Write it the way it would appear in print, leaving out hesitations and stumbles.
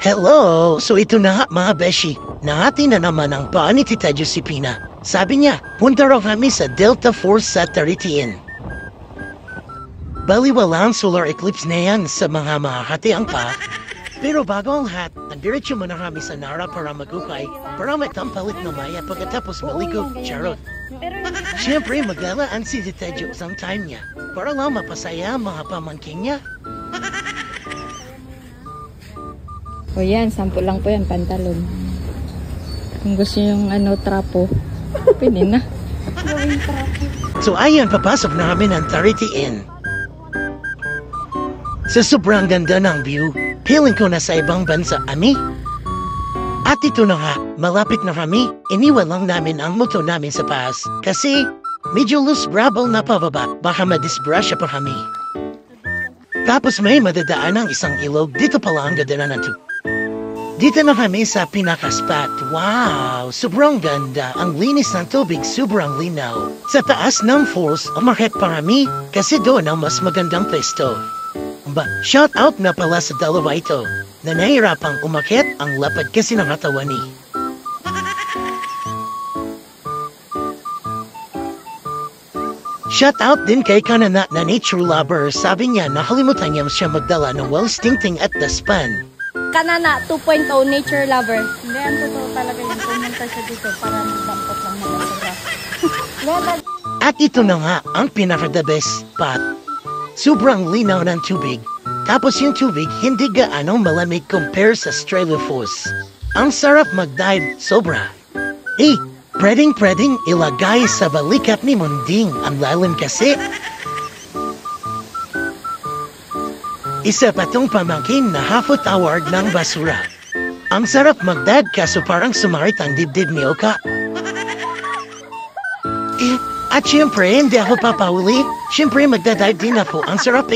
Hello! So ito na nga mga beshi. Nahati na naman ang paan ni Tita Josepina. Sabi niya, punta raw kami sa Delta Force sa Taritiin. Baliwala ang solar eclipse na yan sa mga mahahatiang pa. Pero bago ang lahat, nandiretso muna kami sa Nara para magukay, para matampalit na maya pagkatapos maligo, charot. Siyempre maglalaan si Tita Jo ang time niya, para lang mapasaya ang mga pamangkin niya. O yan, sample lang po yan, pantalon. Kung gusto yung trapo, pwede na. So ayan, papasok na kami ng Taritiin. Sa sobrang ganda ng view, feeling ko na sa ibang bansa kami. At ito na nga, malapit na kami, iniwan lang namin ang moto namin sa paas. Kasi medyo loose gravel na pababa, baka madisbrasya pa kami. Tapos may madadaan ng isang ilog, dito pala ang ganda na nato. Dito na kami sa pinaka-spot. Wow! Sobrang ganda. Ang linis ng tubig, sobrang linaw. Sa taas ng falls, umakit pa kami kasi doon ang mas magandang pwesto. Shout out na pala sa dalawa ito na nahirapang umakit ang lapad kasi ng katawan ni. Shout out din kay Kananat na nature lover. Sabi niya nakalimutan niya siya magdala ng well-stinting at daspan. Kanana 2.0 nature lover. Hindi, ang totoo talaga yung pumunta siya dito para magdampot lang mga At ito na nga ang pinaka-the best spot. Sobrang linaw ng tubig. Tapos yung tubig hindi gaano malamig compare sa Australia Falls. Ang sarap mag-dive, sobra. Pwedeng ilagay sa balikat ni Munding. Ang lalim kasi. Isa pa tong pamangkin na half award ng basura. Ang sarap mag-dive kaso parang sumarit ang dibdib ni Oka. At syempre, hindi ako papauli. Syempre, magdadive din ako. Ang sarap